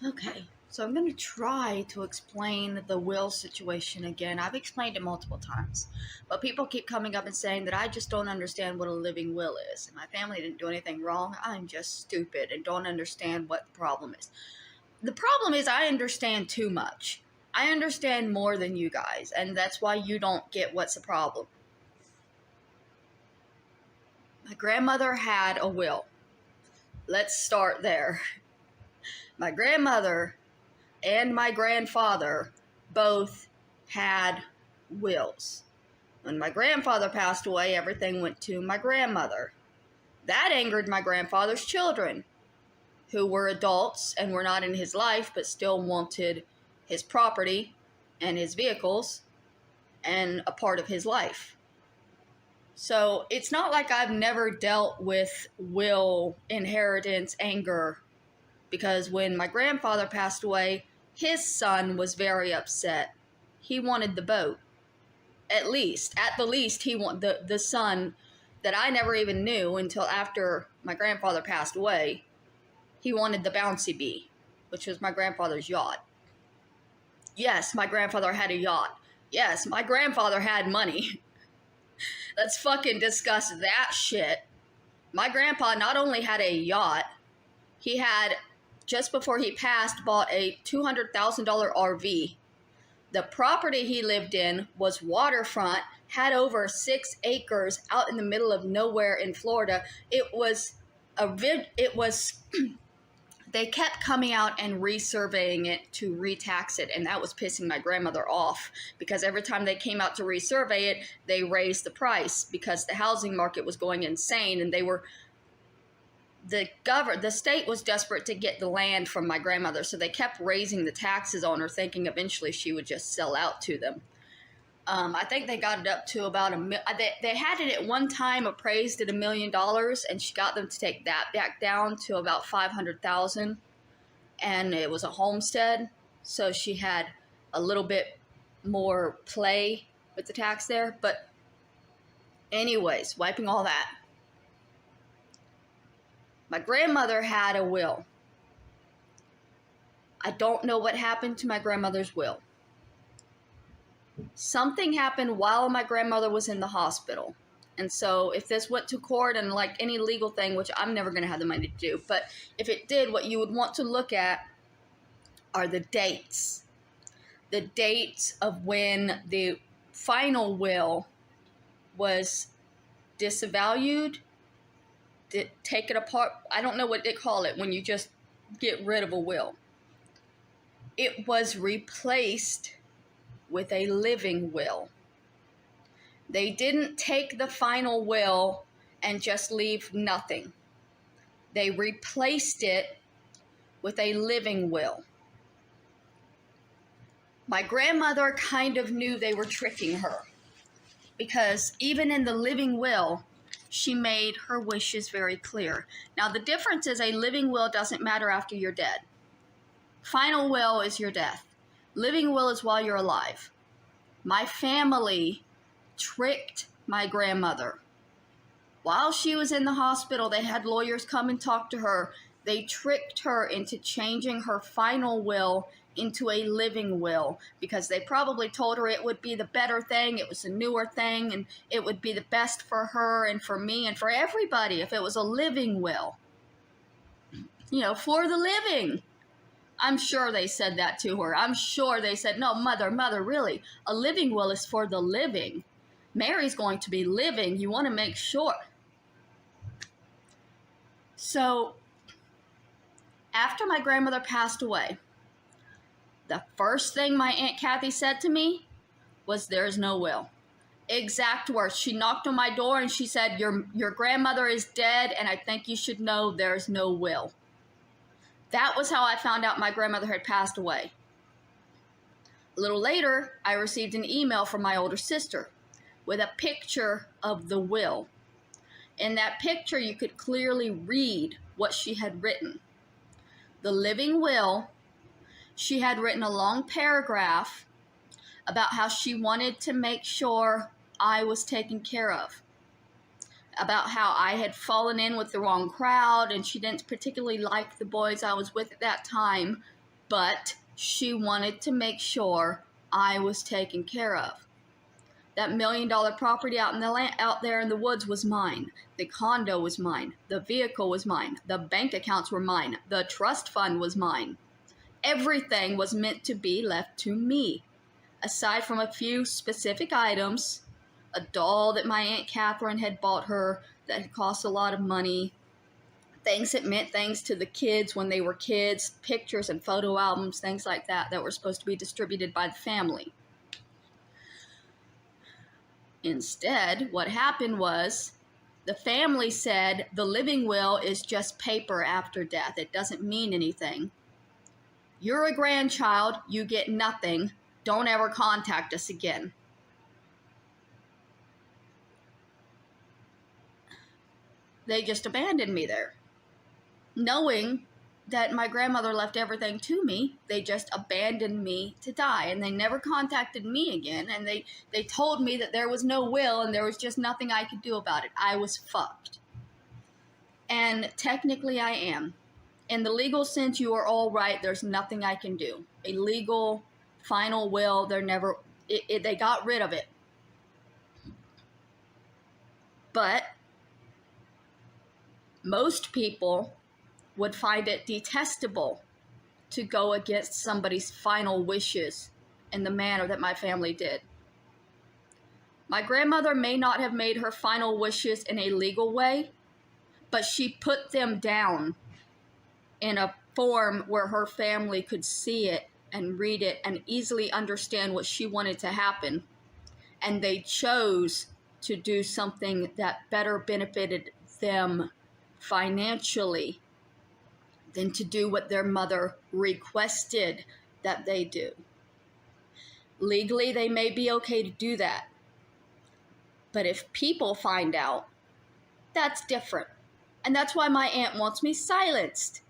Okay, so I'm going to try to explain the will situation again. I've explained it multiple times, but people keep coming up and saying that I just don't understand what a living will is. And my family didn't do anything wrong. I'm just stupid and don't understand what the problem is. The problem is I understand too much. I understand more than you guys, and that's why you don't get what's the problem. My grandmother had a will. Let's start there. My grandmother and my grandfather both had wills. When my grandfather passed away, everything went to my grandmother. That angered my grandfather's children, who were adults and were not in his life, but still wanted his property and his vehicles and a part of his life. So it's not like I've never dealt with will, inheritance, anger, because when my grandfather passed away, his son was very upset. He wanted the boat. At the least, he wanted the son that I never even knew until after my grandfather passed away. He wanted the Bouncy Bee, which was my grandfather's yacht. Yes, my grandfather had a yacht. Yes, my grandfather had money. Let's fucking discuss that shit. My grandpa not only had a yacht, he had, just before he passed, bought a $200,000 RV. The property he lived in was waterfront, had over 6 acres out in the middle of nowhere in Florida. They kept coming out and resurveying it to retax it, and that was pissing my grandmother off, because every time they came out to resurvey it, they raised the price because the housing market was going insane, and the state was desperate to get the land from my grandmother, so they kept raising the taxes on her, thinking eventually she would just sell out to them. I think they got it up to about they had it at one time appraised at $1 million, and she got them to take that back down to about $500,000, and it was a homestead, so she had a little bit more play with the tax there. But anyways, wiping all that, my grandmother had a will. I don't know what happened to my grandmother's will. Something happened while my grandmother was in the hospital. And so if this went to court and like any legal thing, which I'm never going to have the money to do, but if it did, what you would want to look at are the dates. The dates of when the final will was disavowed, take it apart. I don't know what they call it when you just get rid of a will. It was replaced with a living will. They didn't take the final will and just leave nothing. They replaced it with a living will. My grandmother kind of knew they were tricking her, because even in the living will, she made her wishes very clear. Now, the difference is a living will doesn't matter after you're dead. Final will is your death. Living will is while you're alive. My family tricked my grandmother. While she was in the hospital, they had lawyers come and talk to her. They tricked her into changing her final will into a living will, because they probably told her it would be the better thing, it was a newer thing, and it would be the best for her and for me and for everybody if it was a living will. For the living. I'm sure they said that to her. I'm sure they said, no, mother, really, a living will is for the living. Mary's going to be living. You want to make sure. So, after my grandmother passed away, the first thing my Aunt Kathy said to me was, there's no will. Exact words. She knocked on my door and she said, your grandmother is dead, and I think you should know there's no will. That was how I found out my grandmother had passed away. A little later, I received an email from my older sister with a picture of the will. In that picture, you could clearly read what she had written. The living will, she had written a long paragraph about how she wanted to make sure I was taken care of, about how I had fallen in with the wrong crowd, and she didn't particularly like the boys I was with at that time. but she wanted to make sure I was taken care of. That $1 million property out there in the woods was mine. The condo was mine. The vehicle was mine. The bank accounts were mine. The trust fund was mine. Everything was meant to be left to me, aside from a few specific items, a doll that my Aunt Catherine had bought her that had cost a lot of money, things that meant things to the kids when they were kids, pictures and photo albums, things like that that were supposed to be distributed by the family. Instead, what happened was the family said the living will is just paper after death. It doesn't mean anything. You're a grandchild. You get nothing. Don't ever contact us again. They just abandoned me there. Knowing that my grandmother left everything to me, they just abandoned me to die. And they never contacted me again. And they told me that there was no will and there was just nothing I could do about it. I was fucked. And technically I am. In the legal sense, you are all right. There's nothing I can do. A legal final will, they got rid of it. But most people would find it detestable to go against somebody's final wishes in the manner that my family did. My grandmother may not have made her final wishes in a legal way, but she put them down in a form where her family could see it and read it and easily understand what she wanted to happen. And they chose to do something that better benefited them financially than to do what their mother requested that they do. Legally, they may be okay to do that. But if people find out, that's different. And that's why my aunt wants me silenced.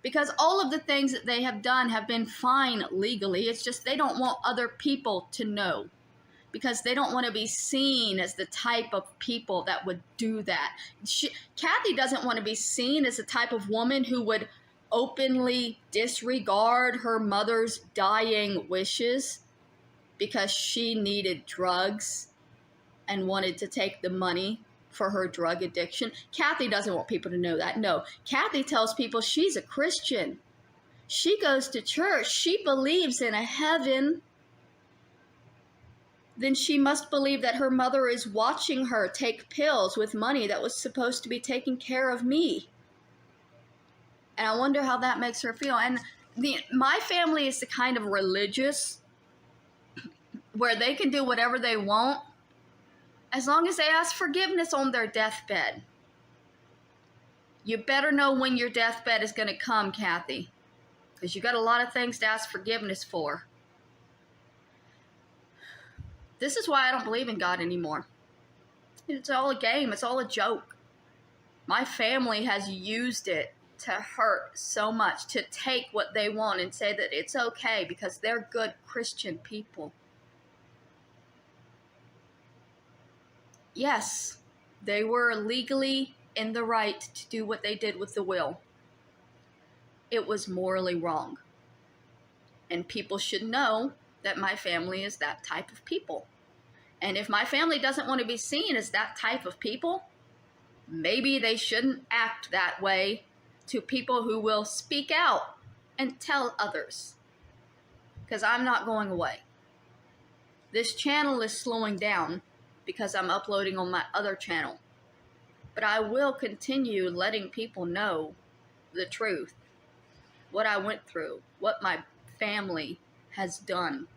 Because all of the things that they have done have been fine legally. It's just they don't want other people to know. Because they don't want to be seen as the type of people that would do that. Kathy doesn't want to be seen as the type of woman who would openly disregard her mother's dying wishes because she needed drugs and wanted to take the money for her drug addiction. Kathy doesn't want people to know that. No, Kathy tells people she's a Christian. She goes to church. She believes in a heaven. Then she must believe that her mother is watching her take pills with money that was supposed to be taking care of me. And I wonder how that makes her feel. And my family is the kind of religious where they can do whatever they want as long as they ask forgiveness on their deathbed. You better know when your deathbed is going to come, Kathy, because you got a lot of things to ask forgiveness for. This is why I don't believe in God anymore. It's all a game. It's all a joke. My family has used it to hurt so much, to take what they want and say that it's okay because they're good Christian people. Yes, they were legally in the right to do what they did with the will. It was morally wrong. And people should know that my family is that type of people. And if my family doesn't want to be seen as that type of people, maybe they shouldn't act that way to people who will speak out and tell others. Because I'm not going away. This channel is slowing down because I'm uploading on my other channel. But I will continue letting people know the truth. What I went through. What my family has done.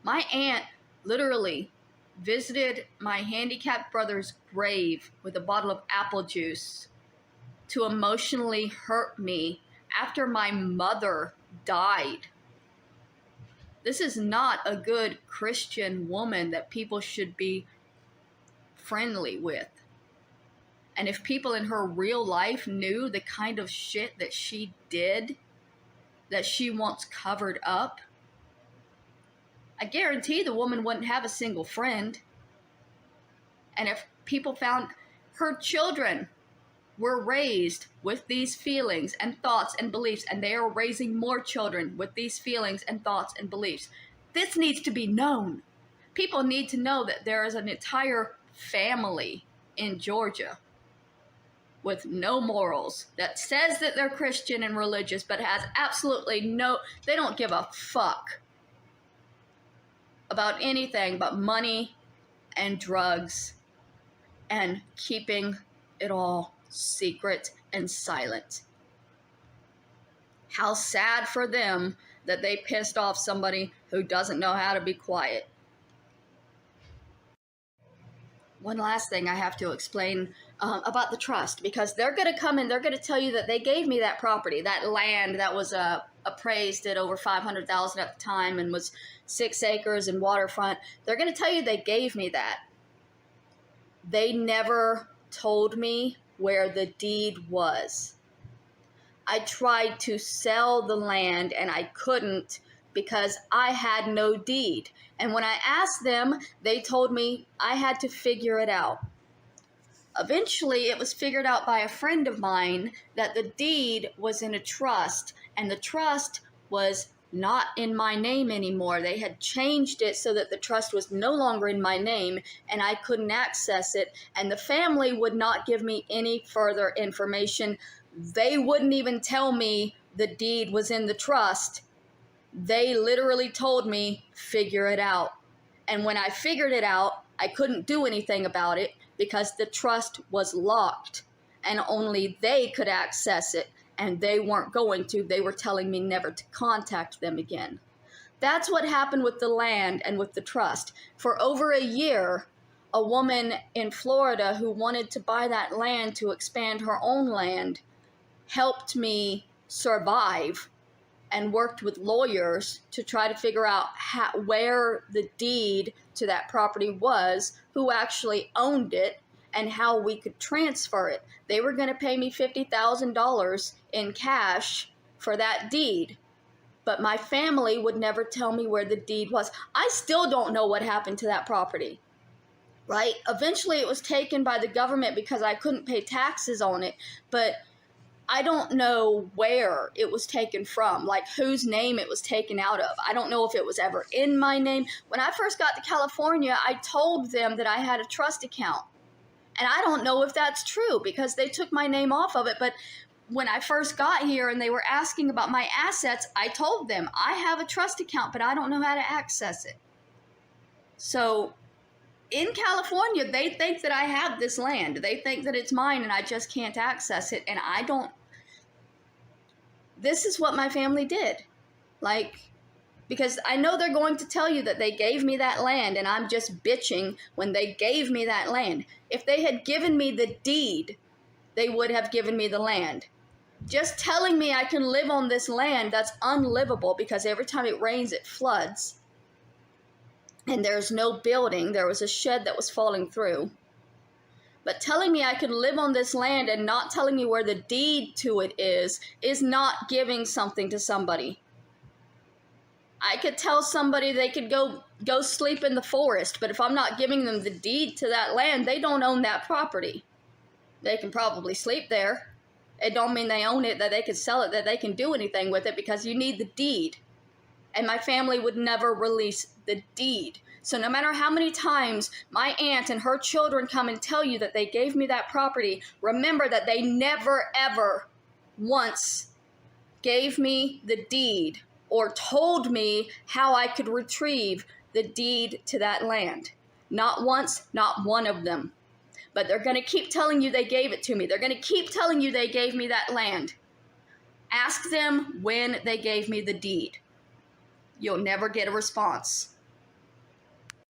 My aunt literally visited my handicapped brother's grave with a bottle of apple juice to emotionally hurt me after my mother died. This is not a good Christian woman that people should be friendly with. And if people in her real life knew the kind of shit that she did, that she wants covered up, I guarantee the woman wouldn't have a single friend. And if people found her children were raised with these feelings and thoughts and beliefs, and they are raising more children with these feelings and thoughts and beliefs. This needs to be known. People need to know that there is an entire family in Georgia with no morals that says that they're Christian and religious, but has absolutely no, they don't give a fuck about anything but money and drugs and keeping it all secret and silent. How sad for them that they pissed off somebody who doesn't know how to be quiet. One last thing I have to explain about the trust, because they're going to come and they're going to tell you that they gave me that property, that land that was appraised at over $500,000 at the time and was 6 acres and waterfront. They're going to tell you they gave me that. They never told me where the deed was. I tried to sell the land and I couldn't because I had no deed. And when I asked them, they told me I had to figure it out. Eventually, it was figured out by a friend of mine that the deed was in a trust, and the trust was not in my name anymore. They had changed it so that the trust was no longer in my name, and I couldn't access it, and the family would not give me any further information. They wouldn't even tell me the deed was in the trust. They literally told me, figure it out. And when I figured it out, I couldn't do anything about it because the trust was locked and only they could access it, and they weren't going to. They were telling me never to contact them again. That's what happened with the land and with the trust. For over a year, a woman in Florida who wanted to buy that land to expand her own land helped me survive and worked with lawyers to try to figure out where the deed to that property was, who actually owned it, and how we could transfer it. They were going to pay me $50,000 in cash for that deed, but my family would never tell me where the deed was. I still don't know what happened to that property, right? Eventually it was taken by the government because I couldn't pay taxes on it, but I don't know where it was taken from, like whose name it was taken out of. I don't know if it was ever in my name. When I first got to California, I told them that I had a trust account. And I don't know if that's true because they took my name off of it. But when I first got here and they were asking about my assets, I told them I have a trust account, but I don't know how to access it. So in California, they think that I have this land. They think that it's mine and I just can't access it. And I don't. This is what my family did. Because I know they're going to tell you that they gave me that land and I'm just bitching when they gave me that land. If they had given me the deed, they would have given me the land. Just telling me I can live on this land, that's unlivable because every time it rains, it floods. And there's no building. There was a shed that was falling through. But telling me I could live on this land and not telling me where the deed to it is not giving something to somebody. I could tell somebody they could go sleep in the forest, but if I'm not giving them the deed to that land, they don't own that property. They can probably sleep there. It don't mean they own it, that they can sell it, that they can do anything with it, because you need the deed. And my family would never release the deed. So no matter how many times my aunt and her children come and tell you that they gave me that property, remember that they never, ever once gave me the deed or told me how I could retrieve the deed to that land. Not once, not one of them. But they're going to keep telling you they gave it to me. They're going to keep telling you they gave me that land. Ask them when they gave me the deed. You'll never get a response.